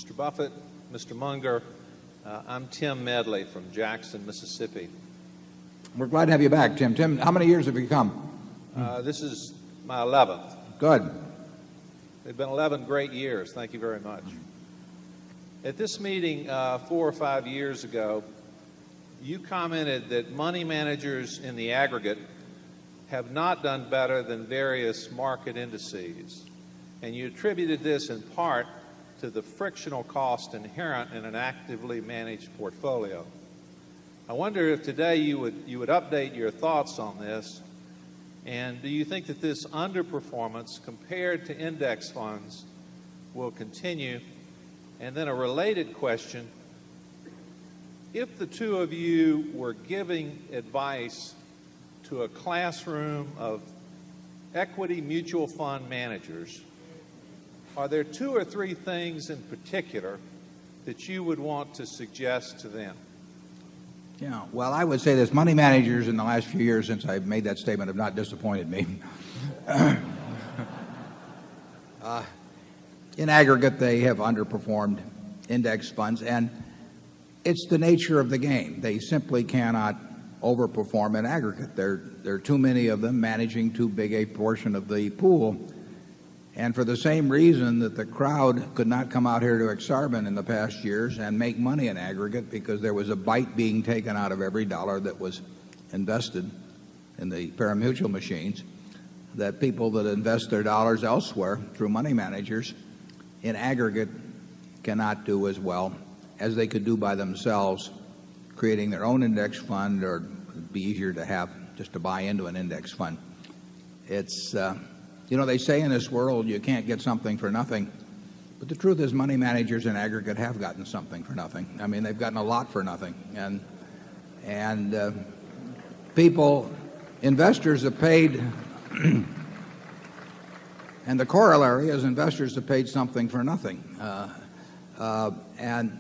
Mr. Buffett, Mr. Munger. I'm Tim Medley from Jackson, Mississippi. We're glad to have you back, Tim. Tim, how many years have you come? This is my 11th. Good. They've been 11 great years. Thank you very much. At this meeting 4 or 5 years ago, you commented that money managers in the aggregate have not done better than various market indices, and you attributed this in part to the frictional cost inherent in an actively managed portfolio. I wonder if today you would update your thoughts on this, and do you think that this underperformance compared to index funds will continue? And then a related question, if the two of you were giving advice to a classroom of equity mutual fund managers, are there 2 or 3 things in particular that you would want to suggest to them? Yeah, well, I would say this. Money managers in the last few years since I've made that statement have not disappointed me. In aggregate, they have underperformed index funds, and it's the nature of the game. They simply cannot overperform in aggregate. There are too many of them managing too big a portion of the pool. And for the same reason that the crowd could not come out here to Exarban in the past years and make money in aggregate because there was a bite being taken out of every dollar that was invested in the pari-mutuel machines, that people that invest their dollars elsewhere through money managers in aggregate cannot do as well as they could do by themselves, creating their own index fund, or it'd be easier to have just to buy into an index fund. It's, they say in this world you can't get something for nothing, but the truth is money managers in aggregate have gotten something for nothing. I mean, they've gotten a lot for nothing. And investors have paid, and the corollary is investors have paid something for nothing. And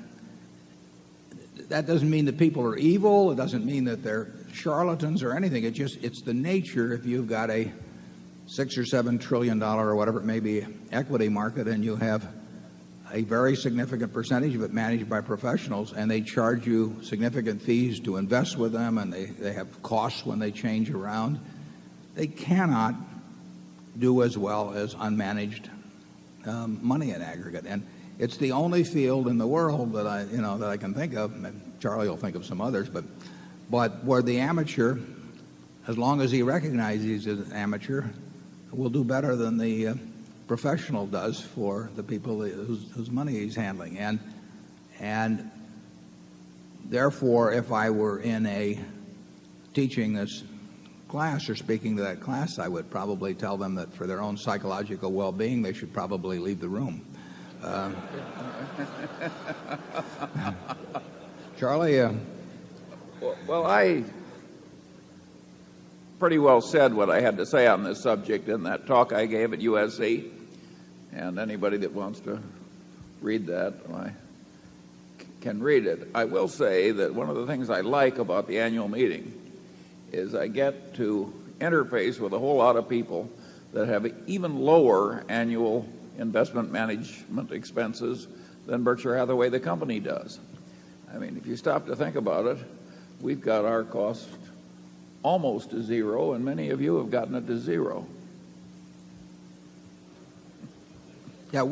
that doesn't mean that people are evil. It doesn't mean that they're charlatans or anything. It's the nature. If you've got a $6 or $7 trillion or whatever it may be equity market, and you have a very significant percentage of it managed by professionals, and they charge you significant fees to invest with them, and they have costs when they change around, they cannot do as well as unmanaged money in aggregate. And it's the only field in the world that I can think of. Charlie will think of some others, but where the amateur, as long as he recognizes he's an amateur, will do better than the professional does for the people whose money he's handling. And therefore, if I were in teaching this class or speaking to that class, I would probably tell them that for their own psychological well-being, they should probably leave the room. Charlie? Well, I pretty well said what I had to say on this subject in that talk I gave at USC, and anybody that wants to read that can read it. I will say that one of the things I like about the annual meeting is I get to interface with a whole lot of people that have even lower annual investment management expenses than Berkshire Hathaway, the company, does. I mean, if you stop to think about it, we've got our cost almost to zero, and many of you have gotten it to zero. Yeah,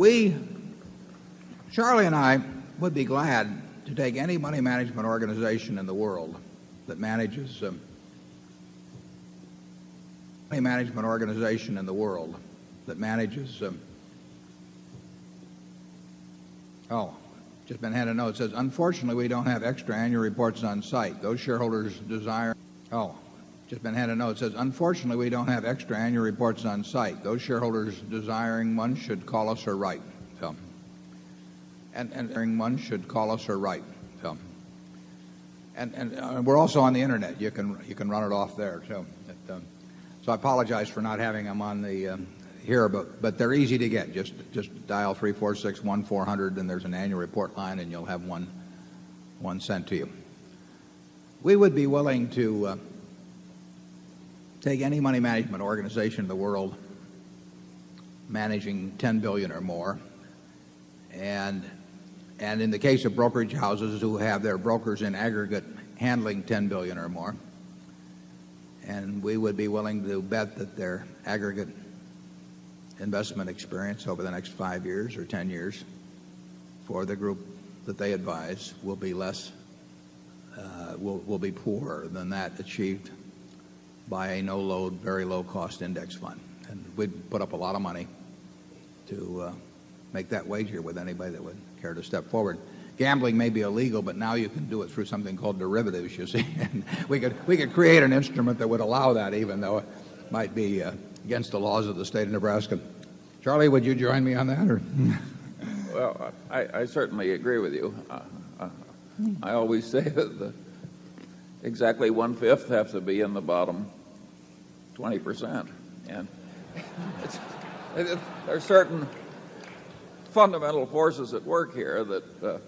Charlie and I would be glad to take any money management organization in the world that manages just been handed a note. It says, unfortunately, we don't have extra annual reports on site. Those shareholders desire... just been handed a note. It says, unfortunately, we don't have extra annual reports on site. Those shareholders desiring one should call us or write. One should call us or write. And we're also on the internet. You can run it off there, too. So I apologize for not having them on the here, but they're easy to get. Just dial 346-1400, and there's an annual report line, and you'll have one sent to you. We would be willing to take any money management organization in the world managing $10 billion or more and and in the case of brokerage houses who have their brokers in aggregate handling $10 billion or more, and we would be willing to bet that their aggregate investment experience over the next 5 years or 10 years for the group that they advise will be less, will be poorer than that achieved by a no-load, very low-cost index fund. And we'd put up a lot of money to make that wager with anybody that would care to step forward. Gambling may be illegal, but now you can do it through something called derivatives, you see. And we could create an instrument that would allow that, even though it might be against the laws of the state of Nebraska. Charlie, would you join me on that? Or? Well, I certainly agree with you. I always say that exactly 1/5 have to be in the bottom 20%. And there are certain fundamental forces at work here that,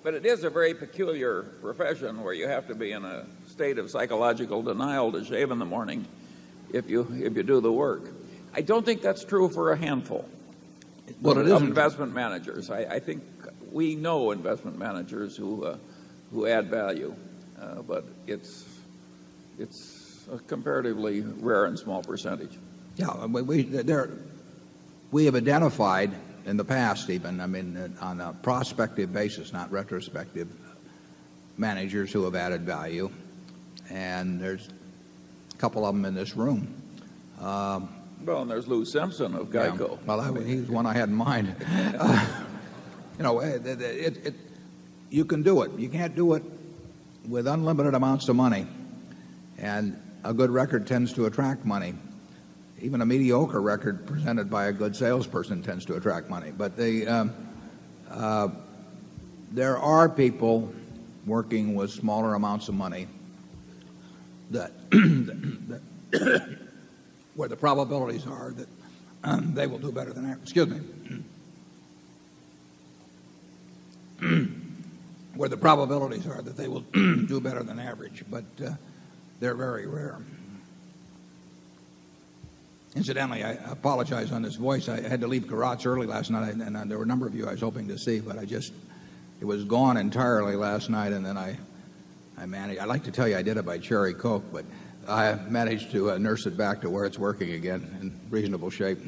but it is a very peculiar profession where you have to be in a state of psychological denial to shave in the morning if you do the work. I don't think that's true for a handful of investment managers. I think we know investment managers who add value, but it's a comparatively rare and small percentage. Yeah, we have identified in the past, even, I mean, on a prospective basis, not retrospective, managers who have added value, and there's a couple of them in this room. Well, and there's Lou Simpson of Geico. Yeah, well, he's one I had in mind. You can do it. You can't do it with unlimited amounts of money, and a good record tends to attract money. Even a mediocre record presented by a good salesperson tends to attract money. But there are people working with smaller amounts of money that where the probabilities are that they will do better than average. Excuse me. Where the probabilities are that they will do better than average, but they're very rare. Incidentally, I apologize on this voice. I had to leave Garage early last night, and there were a number of you I was hoping to see, but it was gone entirely last night, and then I managed. I'd like to tell you I did it by cherry Coke, but I managed to nurse it back to where it's working again in reasonable shape.